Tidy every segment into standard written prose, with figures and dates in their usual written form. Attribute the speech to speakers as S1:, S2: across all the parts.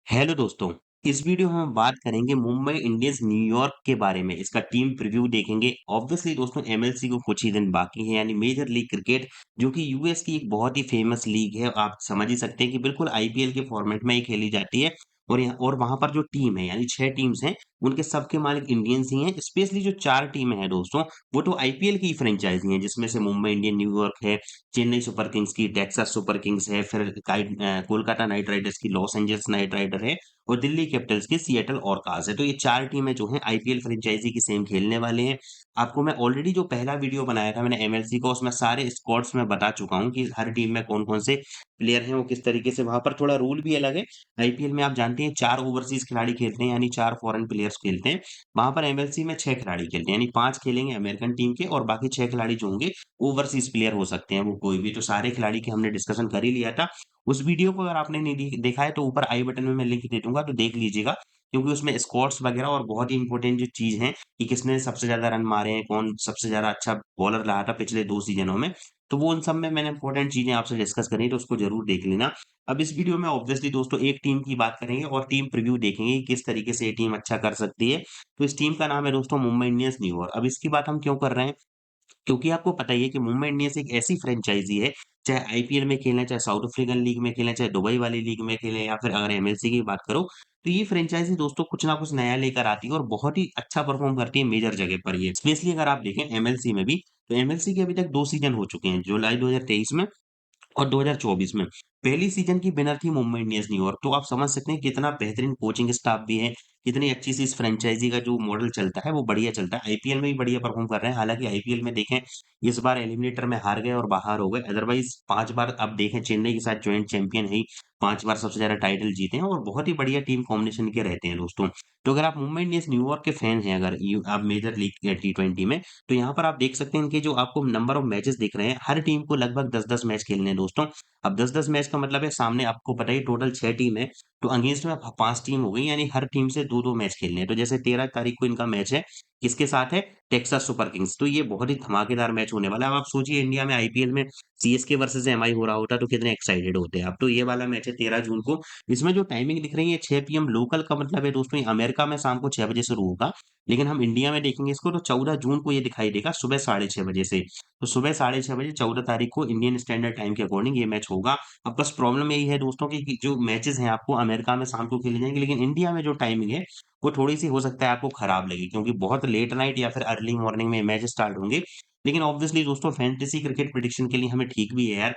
S1: Hello दोस्तों, इस video में हम बात करेंगे मुंबई इंडियंस न्यूयॉर्क के बारे में। इसका टीम प्रीव्यू देखेंगे। ऑब्वियसली दोस्तों एमएलसी को कुछ ही दिन बाकी है यानी मेजर लीग क्रिकेट जो कि यूएस की एक बहुत ही फेमस लीग है। आप समझ ही सकते हैं कि बिल्कुल आईपीएल के फॉर्मेट में ही खेली जाती है। और वहां पर जो टीम है यानी 6 टीम्स हैं, उनके सबके मालिक इंडियंस ही हैं। स्पेशली जो 4 टीमें हैं दोस्तों, वो तो आईपीएल की फ्रेंचाइजी हैं, जिसमें से मुंबई इंडियन न्यूयॉर्क है, चेन्नई सुपर किंग्स की टेक्सास सुपर किंग्स है, फिर कोलकाता नाइट राइडर्स की लॉस एंजल्स नाइट राइडर है और दिल्ली कैपिटल्स की सिएटल ऑर्कास है। तो ये 4 टीमें जो हैं आईपीएल फ्रेंचाइजी की सेम खेलने वाले हैं। आपको मैं ऑलरेडी जो पहला वीडियो बनाया था मैंने एमएलसी का, उसमें सारे स्क्वाड्स में बता चुका हूँ कि हर टीम में कौन-कौन से प्लेयर हैं, वो किस तरीके से। वहाँ पर थोड़ा रूल भी अलग है। आईपीएल में आप जानते हैं 4 ओवरसीज़ खिलाड़ी खेलते हैं यानी 4 फॉरेन प्लेयर्स खेलते हैं। वहाँ पर एमएलसी में 6 खिलाड़ी खेलते हैं यानी 5 खेलेंगे अमेरिकन टीम के और बाकी 6 खिलाड़ी जो होंगे ओवरसीज़ प्लेयर हो सकते हैं वो कोई भी। तो सारे खिलाड़ी की हमने डिस्कशन कर ही लिया था। उस वीडियो को अगर आपने नहीं देखा है तो ऊपर आई बटन में मैं लिंक दे दूँगा, तो देख लीजिएगा। क्योंकि उसमें स्क्वाड्स वगैरह और बहुत ही इंपॉर्टेंट जो चीज़ है कि किसने सबसे ज़्यादा रन मारे हैं, कौन सबसे ज़्यादा अच्छा बॉलर रहा था पिछले 2 सीज़नों में। तो वो उन सब में मैंने इंपॉर्टेंट चीज़ें आपसे डिस्कस करी, तो उसको ज़रूर देख लेना। अब इस वीडियो में ऑब्वियसली दोस्तों एक टीम की बात करेंगे और टीम प्रीव्यू देखेंगे कि किस तरीके से ये टीम अच्छा कर सकती है। तो इस टीम का नाम है दोस्तों मुंबई इंडियंस न्यूयॉर्क। अब इसकी बात हम क्यों कर रहे हैं? क्योंकि आपको पता ही है कि मुंबई इंडियंस एक ऐसी फ्रेंचाइजी है, चाहे आईपीएल में खेलें, चाहे साउथ अफ्रीकन लीग में खेलें, चाहे दुबई वाली लीग में खेलें या फिर अगर एमएलसी की बात करो, तो ये फ्रेंचाइजी दोस्तों कुछ ना कुछ नया लेकर आती है और बहुत ही अच्छा परफॉर्म करती है मेजर जगह पर ये। स्पेशली अगर आप देखें एमएलसी में भी, तो एमएलसी के अभी तक 2 सीज़न हो चुके हैं, जुलाई 2023 में और 2024 में। पहली सीज़न की विनर थी मुंबई इंडियंस न्यूयॉर्क। तो आप समझ सकते हैं कितना बेहतरीन कोचिंग स्टाफ भी है, कितनी अच्छी सी इस फ्रेंचाइज़ी का जो मॉडल चलता है वो बढ़िया चलता है। आईपीएल में भी बढ़िया परफ़ॉर्म कर रहे हैं। हालाँकि आईपीएल में देखें इस बार एलिमिनेटर में हार गए और बाहर हो गए। अदरवाइज़ 5 बार अब देखें चेन्नई के साथ जॉइंट चैंपियन है ही, 5 बार सबसे ज़्यादा टाइटल जीते हैं और बहुत ही बढ़िया टीम कॉम्बिनेशन के रहते हैं दोस्तों। तो अगर आप मुंबई इंडियंस न्यूयॉर्क के फैन हैं, अगर यू आप मेजर लीग टी20 में, तो यहाँ पर आप देख सकते हैं इनके जो आपको नंबर ऑफ मैचेस दिख रहे हैं, हर टीम को लगभग 10-10 मैच खेलने हैं दोस्तों। अब 10-10 मैच का मतलब है सामने आपको पता ही टोटल 6 टीम है, तो अगेंस्ट में 5 टीम हो गई यानी हर टीम से 2-2 मैच खेलने हैं। तो जैसे 13 तारीख को इनका मैच है, किसके साथ है? Texas super Kings. तो ये बहुत ही धमाकेदार मैच होने वाला है। अब आप सोचिए इंडिया में आईपीएल में सीएसके वर्सेस एमआई हो रहा होता तो कितने एक्साइटेड होते हैं। अब तो ये वाला मैच है 13 जून को। इसमें जो टाइमिंग दिख रही है 6 पीएम लोकल का मतलब है दोस्तों ये अमेरिका में शाम को 6 बजे शुरू होगा। लेकिन हम इंडिया में देखेंगे इसको तो 14 जून को ये दिखाई देगा सुबह साढ़े 6 बजे से। तो सुबह साढ़े 6 बजे 14 तारीख को इंडियन स्टैंडर्ड टाइम के अकॉर्डिंग ये मैच होगा। अब बस प्रॉब्लम यही है दोस्तों कि जो मैचेस हैं आपको अमेरिका में शाम को खेले जाएँगे, लेकिन इंडिया में जो टाइमिंग है, वो थोड़ी-सी हो सकता है आपको खराब लगे क्योंकि बहुत लेट नाइट या फिर अर्ली मॉर्निंग में मैच स्टार्ट होंगे। लेकिन ऑब्वियसली दोस्तों फैंटेसी क्रिकेट प्रेडिक्शन के लिए हमें ठीक भी है यार।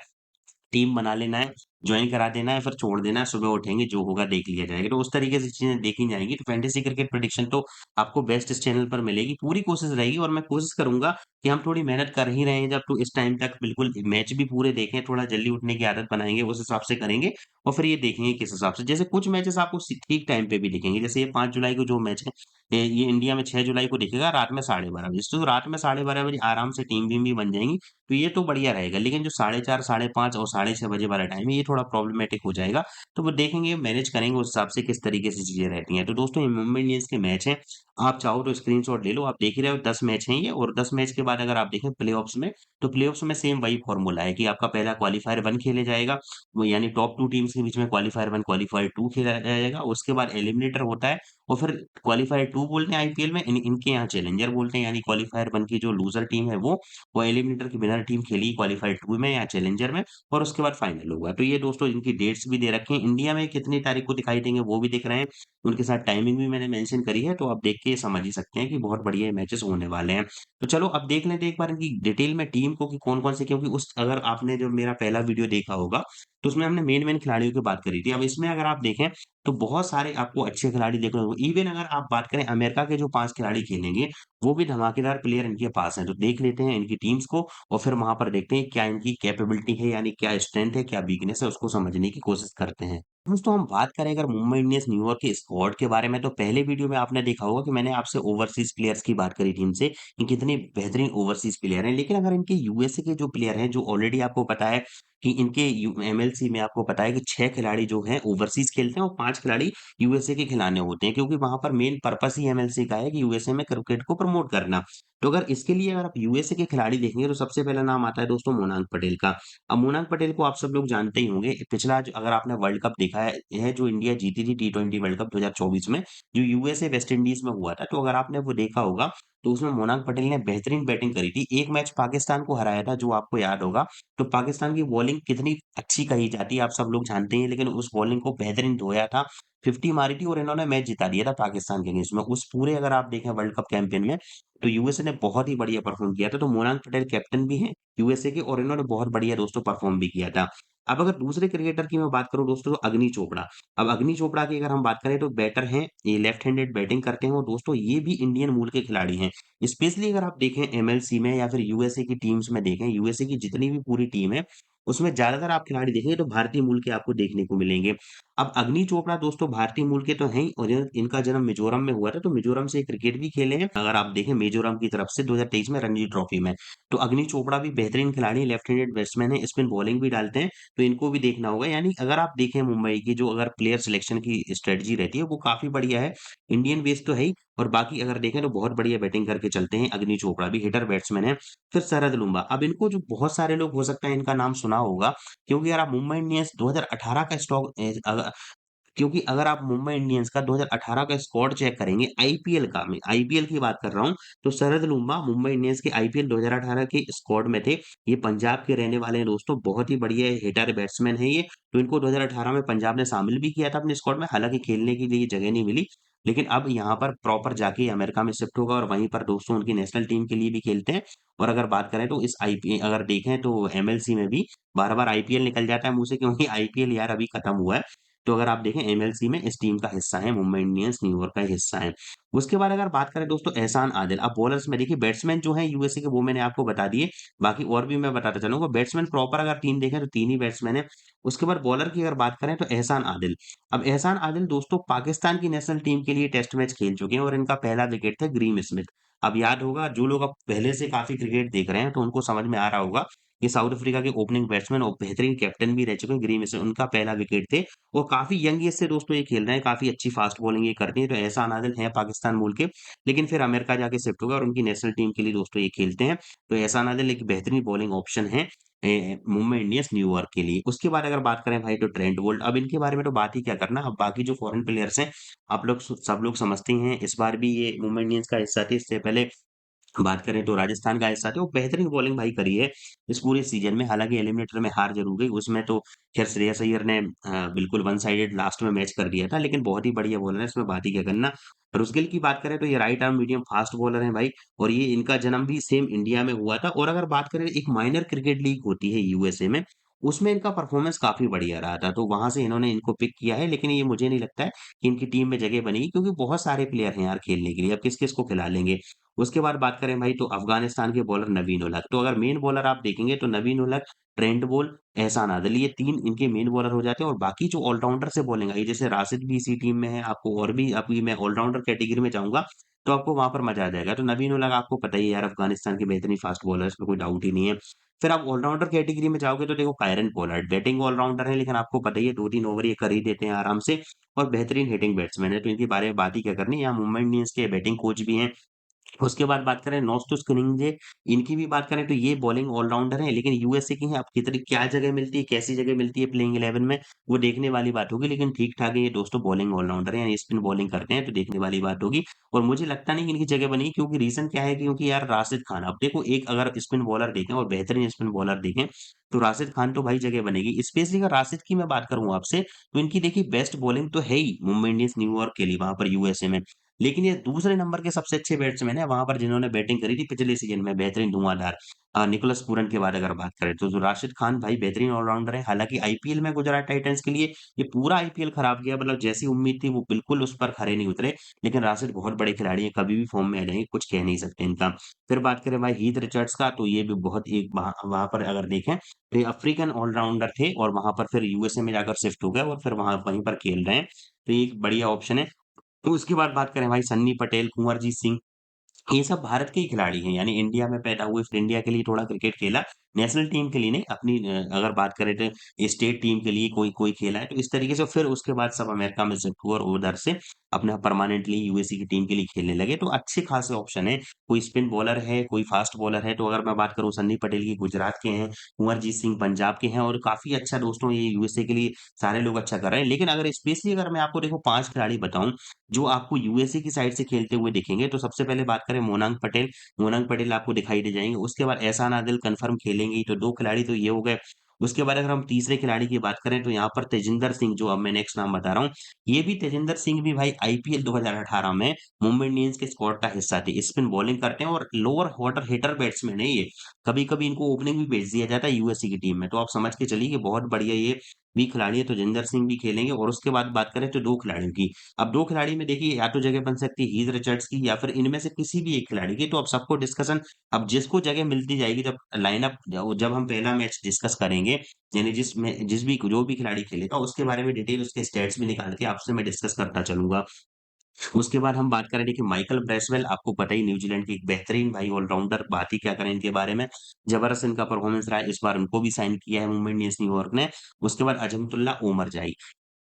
S1: टीम बना लेना है, जॉइन करा देना है, फिर छोड़ देना है, सुबह उठेंगे जो होगा देख लिया जाएगा। तो उस तरीके से चीज़ें देखी जाएँगी। तो फैंटेसी क्रिकेट प्रेडिक्शन तो आपको बेस्ट इस चैनल पर मिलेगी। पूरी कोशिश रहेगी और मैं कोशिश करूँगा कि हम थोड़ी मेहनत कर ही रहे हैं जब तो इस टाइम तक बिल्कुल मैच भी पूरे देखें, थोड़ा जल्दी उठने की आदत बनाएँगे, उस हिसाब से करेंगे और फिर ये देखेंगे किस हिसाब से। जैसे कुछ मैचेस आपको ठीक टाइम पे भी दिखेंगे, जैसे ये 5 जुलाई को जो मैच है, ये इंडिया में 6 जुलाई को दिखेगा रात में 12:30 बजे। तो रात में 12:30 बजे आराम से टीम-वीम भी बन जाएँगी। तो ये तो बढ़िया रहेगा, लेकिन जो 4:30, 5:30 और साढ़े 6 बजे वाला टाइम है, ये थोड़ा प्रॉब्लमैटिक हो जाएगा। तो वो देखेंगे, मैनेज करेंगे उस हिसाब से किस तरीके से चीज़ें रहती हैं। तो दोस्तों ये मुंबई इंडियंस के मैच हैं, आप चाहो तो स्क्रीनशॉट ले लो। आप देख ही रहे हो 10 मैच हैं ये और 10 मैच के बाद अगर आप देखें प्लेऑफ्स में, तो प्लेऑफ्स में सेम वही फ़ॉर्मूला है कि आपका पहला क्वालीफायर 1 खेले जाएगा, वो यानी टॉप 2 टीम्स के बीच में क्वालीफायर 1, क्वालीफायर 2 खेला जाएगा। उसके बाद एलिमिनेटर होता है और फिर क्वालीफायर 2 बोलते हैं आईपीएल में, इनके यहाँ चैलेंजर बोलते हैं, यानी क्वालीफायर 1 की जो लूज़र टीम है वो एलिमिनेटर की विनर टीम खेलेगी क्वालीफायर 2 में या चैलेंजर में और उसके बाद फाइनल होगा। तो ये दोस्तों इनकी डेट्स भी दे रखी हैं। इंडिया में कितनी तारीख को दिखाई देंगे वो भी दिख रहे हैं। उनके साथ टाइमिंग भी मैंने मेंशन करी है, तो आप देख के समझ ही सकते हैं कि बहुत बढ़िया ये मैचेस होने वाले हैं। तो चलो अब देख लेते हैं एक बार इनकी डिटेल में टीम को कि कौन-कौन से, क्योंकि उस अगर आपने जो मेरा पहला वीडियो देखा होगा, तो उसमें हमने मेन-मेन खिलाड़ियों की बात करी थी। अब इसमें अगर आप देखें तो बहुत सारे आपको अच्छे खिलाड़ी देखने को, इवन अगर आप बात करें अमेरिका के जो 5 खिलाड़ी खेलेंगे, वो भी धमाकेदार प्लेयर इनके पास हैं। तो देख लेते हैं इनकी टीम्स को और फिर वहाँ पर देखते हैं क्या इनकी कैपेबिलिटी है, यानी क्या स्ट्रेंथ है, क्या वीकनेस है, उसको समझने की कोशिश करते हैं। दोस्तों हम बात करें अगर मुंबई इंडियंस न्यूयॉर्क के स्क्वाड के बारे में, तो पहले वीडियो में आपने देखा होगा कि मैंने आपसे ओवरसीज़ प्लेयर्स की बात करी थी इनसे कि कितने बेहतरीन ओवरसीज़ प्लेयर हैं। लेकिन अगर इनके यूएसए के जो प्लेयर हैं, जो ऑलरेडी आपको पता है कि इनके एमएलसी में आपको पता है कि 6 खिलाड़ी जो हैं ओवरसीज़ खेलते हैं और 5 खिलाड़ी यूएसए के खिलाने होते हैं, क्योंकि वहाँ पर मेन पर्पस ही एमएलसी का है कि यूएसए में क्रिकेट को प्रमोट करना। तो अगर इसके लिए अगर आप यूएसए के खिलाड़ी देखेंगे तो सबसे पहला नाम आता है दोस्तों मोनांक पटेल का। अब मोनांक पटेल को आप सब लोग जानते ही होंगे, पिछला जो अगर आपने वर्ल्ड कप देखा है, यह जो इंडिया जीती थी टी20 वर्ल्ड कप 2024 में, जो यूएसए वेस्ट इंडीज में हुआ था, तो अगर आपने वो देखा होगा, तो उसमें मोनांक पटेल ने बेहतरीन बैटिंग करी थी। एक मैच पाकिस्तान को हराया था जो आपको याद होगा, तो पाकिस्तान की बॉलिंग कितनी अच्छी कही जाती है आप सब लोग जानते हैं, लेकिन उस बॉलिंग को बेहतरीन धोया था, 50 मारी थी और इन्होंने मैच जिता दिया था पाकिस्तान के अगेंस्ट में। उस पूरे अगर आप देखें वर्ल्ड कप कैंपेन में, तो यूएसए ने बहुत ही बढ़िया परफॉर्म किया था। तो मोनांक पटेल कैप्टन भी हैं यूएसए के और इन्होंने बहुत बढ़िया दोस्तों परफॉर्म भी किया था। अब अगर दूसरे क्रिकेटर की मैं बात करूं दोस्तों, तो अग्नि चोपड़ा। अब अग्नि चोपड़ा की अगर हम बात करें तो बैटर हैं, ये लेफ्ट हैंडेड बैटिंग करते हैं और दोस्तों ये भी इंडियन मूल के खिलाड़ी हैं। स्पेशली अगर आप देखें एमएलसी में या फिर यूएसए की टीम्स में देखें, यूएसए की जितनी भी पूरी टीम है, उसमें ज्यादातर आप खिलाड़ी देखेंगे तो भारतीय मूल के आपको देखने को मिलेंगे। अब अग्नि चोपड़ा दोस्तों भारतीय मूल के तो हैं ही और इनका जन्म मिजोरम में हुआ था, तो मिजोरम से क्रिकेट भी खेले हैं। अगर आप देखें मिजोरम की तरफ से 2023 में रणजी ट्रॉफी में, तो अग्नि चोपड़ा भी बेहतरीन खिलाड़ी, लेफ्ट हैंडेड बैट्समैन है, स्पिन बॉलिंग भी डालते हैं, तो इनको भी देखना होगा। यानी अगर आप देखें मुंबई की जो अगर प्लेयर सिलेक्शन की स्ट्रेटजी रहती है वो काफी बढ़िया है। इंडियन बेस तो है ही, और बाकी अगर देखें तो बहुत बढ़िया बैटिंग करके चलते हैं। अग्नि चोपड़ा भी हिटर बैट्समैन है। फिर शरद लुम्बा, अब इनको जो बहुत सारे लोग हो सकता है इनका नाम सुना होगा, क्योंकि यार आप मुंबई इंडियंस 2018 का स्टॉक, क्योंकि अगर आप मुंबई इंडियंस का 2018 का स्क्वाड चेक करेंगे आईपीएल का, मैं आईपीएल की बात कर रहा हूँ, तो शरद लूम्बा मुंबई इंडियंस के आईपीएल 2018 के स्क्वाड में थे। ये पंजाब के रहने वाले हैं दोस्तों, बहुत ही बढ़िया हिटर बैट्समैन है ये। तो इनको 2018 में पंजाब ने शामिल भी किया था अपने स्क्वाड में, हालांकि खेलने के लिए जगह नहीं मिली, लेकिन अब यहाँ पर प्रॉपर जाके ये अमेरिका में शिफ्ट होगा और वहीं पर दोस्तों उनकी नेशनल टीम के लिए भी खेलते हैं। और अगर बात करें तो इस आईपीएल अगर देखें तो एमएलसी में भी बार बार आईपीएल निकल जाता है मुंह से, क्योंकि आईपीएल यार अभी खत्म हुआ है। तो अगर आप देखें एमएलसी में इस टीम का हिस्सा है, मुंबई इंडियंस न्यूयॉर्क का हिस्सा है। उसके बाद अगर बात करें दोस्तों एहसान आदिल, अब बॉलर्स में देखिए बैट्समैन जो है यूएसए के वो मैंने आपको बता दिए, बाकी और भी मैं बताता चलूंगा। बैट्समैन प्रॉपर अगर तीन देखें तो तीन ही बैट्समैन है। उसके बाद बॉलर की अगर बात करें तो एहसान आदिल। अब एहसान आदिल दोस्तों पाकिस्तान की नेशनल टीम के लिए टेस्ट मैच खेल चुके हैं और इनका पहला विकेट था ग्रीम स्मिथ। अब याद होगा जो लोग अब पहले से काफी क्रिकेट देख रहे हैं तो उनको समझ में आ रहा होगा, ये साउथ अफ्रीका के ओपनिंग बैट्समैन और बेहतरीन कैप्टन भी रह चुके हैं ग्रीम स्मिथ, उनका पहला विकेट थे। और काफी यंग एज से दोस्तों ये खेल रहे हैं, काफी अच्छी फास्ट बॉलिंग ये करते हैं। तो एहसान आदिल है पाकिस्तान मूल के, लेकिन फिर अमेरिका जाके शिफ्ट हो गए और उनकी नेशनल टीम के लिए दोस्तों ये खेलते हैं। तो एहसान आदिल एक बेहतरीन बॉलिंग ऑप्शन है मुंबई इंडियंस न्यूयॉर्क के लिए। उसके बाद अगर बात करें भाई तो ट्रेंट बोल्ट, अब इनके बारे में तो बात ही क्या करना। अब बाकी जो फॉरेन प्लेयर्स हैं आप लोग सब लोग समझते ही हैं, इस बार भी ये मुंबई इंडियंस का हिस्सा थे, इससे पहले बात करें तो राजस्थान का हिस्सा थे। वो बेहतरीन बॉलिंग भाई करी है इस पूरे सीजन में, हालांकि एलिमिनेटर में हार जरूर गई, उसमें तो खैर श्रेयस अय्यर ने बिल्कुल वन साइडेड लास्ट में मैच कर दिया था, लेकिन बहुत ही बढ़िया बॉलर है, इसमें बात ही क्या करना। रुस्गिल की बात करें तो ये right arm medium fast bowler है भाई, और ये इनका जन्म भी सेम इंडिया में हुआ था। और अगर बात करें एक माइनर क्रिकेट लीग होती है यूएसए में, उसमें इनका परफॉर्मेंस काफी बढ़िया रहा था, तो वहां से इन्होंने इनको पिक किया है। लेकिन ये मुझे नहीं लगता है कि इनकी टीम में जगह बनेगी, क्योंकि बहुत सारे प्लेयर हैं यार खेलने के लिए, अब किस किस को खिला लेंगे। उसके बाद बात करें भाई तो अफगानिस्तान के बॉलर नवीन उलक, तो अगर मेन बॉलर आप देखेंगे तो नवीन उलक, ट्रेंट बोल्ट, एहसान आदिल, ये तीन इनके मेन बॉलर हो जाते हैं। और बाकी जो ऑलराउंडर से बॉलिंग आई जैसे राशिद भी इसी टीम में है, आपको और भी अभी मैं ऑलराउंडर कैटेगरी में जाऊंगा तो आपको वहां पर मजा आ जाएगा। तो नवीन उलक आपको पता ही है यार अफगानिस्तान के बेहतरीन फास्ट बॉलर, इसमें कोई डाउट ही नहीं है। फिर आप ऑलराउंडर कैटेगरी में जाओगे तो देखो कायरन पोलार्ड बैटिंग ऑलराउंडर है, लेकिन आपको पता ही है 2-3 ओवर ये कर ही देते हैं आराम से, और बेहतरीन हिटिंग बैट्समैन है, तो इनके बारे में बात ही क्या करनी। यहाँ मुंबई इंडियंस के बैटिंग कोच भी हैं। उसके बाद बात करें नौस्तुस कुनिंजे, इनकी भी बात करें तो ये बॉलिंग ऑलराउंडर है, लेकिन यूएसए की है। अब कितनी क्या जगह मिलती है, कैसी जगह मिलती है प्लेइंग 11 में, वो देखने वाली बात होगी, लेकिन ठीक ठाक है ये दोस्तों बॉलिंग ऑलराउंडर है, यानी स्पिन बॉलिंग करते हैं, तो देखने वाली बात होगी। और मुझे लगता नहीं कि इनकी जगह बनी, क्योंकि रीजन क्या है, क्योंकि यार राशिद खान, अब देखो एक अगर स्पिन बॉलर देखें और बेहतरीन स्पिन बॉलर देखें, तो राशिद खान तो भाई जगह बनेगी। स्पेशली अगर राशिद की मैं बात करूं आपसे, तो इनकी देखिए बेस्ट बॉलिंग तो है ही मुंबई इंडियंस न्यूयॉर्क के लिए वहां पर यूएसए में, लेकिन ये दूसरे नंबर के सबसे अच्छे बैट्समैन है वहां पर जिन्होंने बैटिंग करी थी पिछले सीजन में, बेहतरीन धुआंधार निकोलस पूरन के बाद अगर बात करें तो जो राशिद खान भाई बेहतरीन ऑलराउंडर है। हालांकि आईपीएल में गुजरात टाइटंस के लिए ये पूरा आईपीएल खराब गया, मतलब जैसी उम्मीद थी वो बिल्कुल उस पर खरे नहीं उतरे, लेकिन राशिद बहुत बड़े खिलाड़ी है, कभी भी फॉर्म में आ जाएंगे, कुछ कह नहीं सकते इनका। फिर बात करें भाई हीथ रिचर्ड्स का, तो ये भी बहुत एक वहां पर अगर देखें तो ये अफ्रीकन ऑलराउंडर थे और वहां पर फिर यूएसए में जाकर शिफ्ट हो गए और फिर वहां वहीं पर खेल रहे हैं, तो ये एक बढ़िया ऑप्शन है। तो उसके बाद बात करें भाई सन्नी पटेल, कुंवरजीत सिंह, ये सब भारत के ही खिलाड़ी हैं, यानी इंडिया में पैदा हुए, फिर इंडिया के लिए थोड़ा क्रिकेट खेला, नेशनल टीम के लिए नहीं, अपनी अगर बात करें तो स्टेट टीम के लिए कोई कोई खेला है, तो इस तरीके से फिर उसके बाद सब अमेरिका में शिफ्ट हुए और उधर से अपना परमानेंटली यूएसए की टीम के लिए खेलने लगे। तो अच्छे खासे ऑप्शन है, कोई स्पिन बॉलर है, कोई फास्ट बॉलर है, तो अगर मैं बात करूँ सन्नी पटेल की गुजरात के हैं, कुंवरजीत सिंह पंजाब के हैं और काफ़ी अच्छा दोस्तों ये यूएसए के लिए सारे लोग अच्छा कर रहे हैं। लेकिन अगर स्पेशली अगर मैं आपको देखो 5 खिलाड़ी बताऊँ, जो आपको यूएसए की साइड से खेलते हुए दिखेंगे, तो सबसे पहले बात करें मोनांग पटेल आपको दिखाई दे जाएँगे। उसके बाद एहसान आदिल कन्फर्म खेलेंगे ही, तो 2 खिलाड़ी तो ये हो गए। उसके बाद अगर हम तीसरे खिलाड़ी की बात करें, तो यहाँ पर तेजिंदर सिंह जो अब मैं नेक्स्ट नाम बता रहा हूँ, ये भी तेजिंदर सिंह भी भाई आईपीएल 2018 में मुंबई इंडियंस के स्क्वाड का हिस्सा थे। स्पिन बॉलिंग करते हैं और लोअर ऑर्डर हिटर बैट्समैन है ये। कभी-कभी इनको ओपनिंग भी भेज दिया जाता है यूएसए की टीम में। तो आप समझ के चलिए कि बहुत बढ़िया ये भी खिलाड़ी है, तो तेजिंदर सिंह भी खेलेंगे और उसके बाद बात करें तो 2 खिलाड़ियों की। अब 2 खिलाड़ी में देखिए या तो जगह बन सकती है हीथ रिचर्ड्स की या फिर इनमें से किसी भी एक खिलाड़ी की। तो अब सबको डिस्कशन अब जिसको जगह मिलती जाएगी जब लाइनअप जब हम पहला मैच डिस्कस करेंगे, यानी जिस भी जो भी खिलाड़ी खेलेगा उसके बारे में डिटेल उसके स्टैट्स भी निकाल के आपसे मैं डिस्कस करता चलूँगा। उसके बाद हम बात करें देखिए माइकल ब्रेसवेल आपको पता ही न्यूजीलैंड के एक बेहतरीन भाई ऑलराउंडर, बात ही क्या करें इनके बारे में। जबरदस्त इनका परफॉर्मेंस रहा है, इस बार उनको भी साइन किया है मुंबई इंडियंस न्यूयॉर्क ने। उसके बाद Azmatullah Omarzai.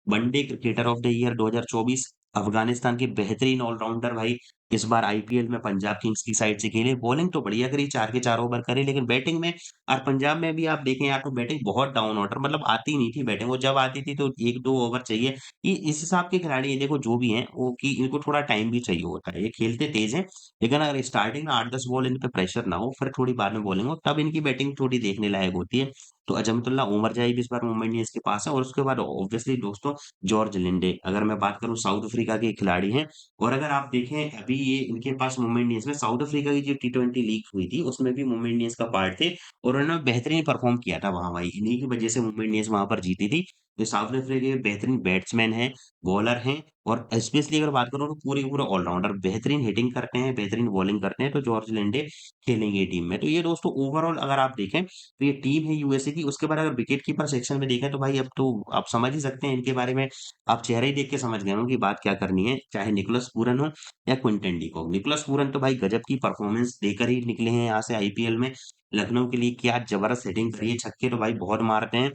S1: One day cricketer of the year 2024 Afghanistan के बेहतरीन ऑलराउंडर भाई, इस बार आईपीएल में पंजाब किंग्स की साइड से खेले। बॉलिंग तो बढ़िया करी, 4 के 4 ओवर करे, लेकिन बैटिंग में और पंजाब में भी आप देखें यार तो बैटिंग बहुत डाउन ऑर्डर मतलब आती नहीं थी बैटिंग, और जब आती थी तो 1-2 ओवर चाहिए। ये इस हिसाब के खिलाड़ी हैं देखो जो भी हैं, वो कि इनको थोड़ा टाइम भी चाहिए होता है। ये खेलते तेज़ हैं, लेकिन अगर स्टार्टिंग में 8-10 बॉल इन पे प्रेशर ना हो, फिर थोड़ी बाद में बॉलिंग हो, तब इनकी बैटिंग थोड़ी देखने लायक होती है। तो अजमतुल्लाह उमरजाई भी इस बार मुंबई इंडियंस के पास है और उसके बाद ऑब्वियसली दोस्तों जॉर्ज लिंडे, अगर मैं बात करूँ साउथ अफ्रीका के खिलाड़ी हैं। और अगर आप देखें अभी ये इनके पास मुंबई इंडियंस में साउथ अफ्रीका की जो टी20 लीग हुई थी, उसमें भी मुंबई इंडियंस का पार्ट थे और उन्होंने बेहतरीन परफॉर्म किया था वहाँ भाई। इन्हीं की वजह से मुंबई इंडियंस वहाँ पर जीती थी। तो साउथ अफ्रीका के बेहतरीन बैट्समैन हैं, बॉलर हैं और स्पेशली अगर बात करूँ तो पूरे ऑलराउंडर बेहतरीन हिटिंग करते हैं, बेहतरीन बॉलिंग करते हैं, तो जॉर्ज लिंडे खेलेंगे टीम में। तो ये दोस्तों ओवरऑल अगर आप देखें, तो ये टीम है यूएसए की। उसके बाद अगर विकेट कीपर सेक्शन में देखें तो भाई अब तो आप समझ ही सकते हैं इनके बारे में, आप चेहरा ही देख के समझ गए होंगे कि बात क्या करनी है, चाहे निकोलस पूरन हो या Quinton de Kock. Nicholas Pooran तो भाई गजब की परफॉर्मेंस देकर ही निकले हैं यहाँ से आईपीएल में। लखनऊ के लिए क्या जबरदस्त हिटिंग करी है, छक्के तो भाई बहुत मारते हैं।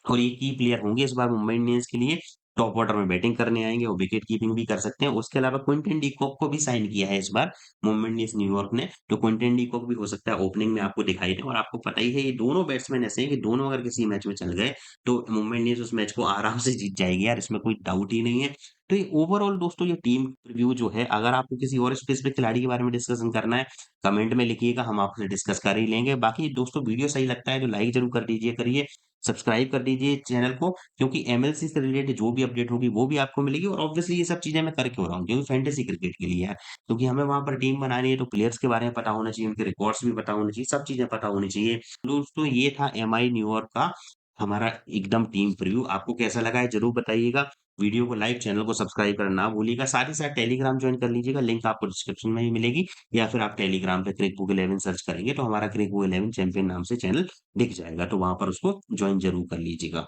S1: और ये की प्लेयर होंगे इस बार मुंबई इंडियंस के लिए। टॉप ऑर्डर में बैटिंग करने आएँगे और विकेट कीपिंग भी कर सकते हैं। उसके अलावा क्विंटन डी कॉक को भी साइन किया है इस बार मुंबई इंडियंस न्यूयॉर्क ने। तो क्विंटन डी कॉक भी हो सकता है ओपनिंग में आपको दिखाई दे, और आपको पता ही है ये दोनों बैट्समैन ऐसे हैं कि दोनों अगर किसी मैच में चल गए, तो मुंबई इंडियंस उस मैच को आराम से जीत जाएगी यार, इसमें कोई डाउट ही नहीं है। तो ये ओवरऑल दोस्तों ये टीम रिव्यू जो है, अगर आपको किसी और स्पेसिफिक खिलाड़ी के बारे में डिस्कशन करना है, कमेंट में लिखिएगा, हम आपसे डिस्कस कर ही लेंगे। बाकी दोस्तों वीडियो सही लगता है तो लाइक ज़रूर कर दीजिए करिए, सब्सक्राइब कर दीजिए चैनल को, क्योंकि एमएलसी से रिलेटेड जो भी अपडेट होगी वो भी आपको मिलेगी। और ऑब्वियसली ये सब चीज़ें मैं कर क्यों रहा हूँ? क्योंकि फैंटेसी क्रिकेट के लिए है, क्योंकि हमें वहाँ पर टीम बनानी है तो प्लेयर्स के बारे में पता होना चाहिए, उनके रिकॉर्ड्स भी पता होने चाहिए, सब चीज़ें पता होनी चाहिए। दोस्तों ये था एमआई न्यूयॉर्क का हमारा एकदम टीम प्रीव्यू। आपको कैसा लगा है ज़रूर बताइएगा। वीडियो को लाइक, चैनल को सब्सक्राइब करना ना भूलिएगा। साथ ही साथ टेलीग्राम जॉइन कर लीजिएगा, लिंक आपको डिस्क्रिप्शन में ही मिलेगी, या फिर आप टेलीग्राम पे क्रिकबुक 11 सर्च करेंगे तो हमारा क्रिकबुक 11 चैंपियन नाम से चैनल दिख जाएगा, तो वहाँ पर उसको जॉइन ज़रूर कर लीजिएगा।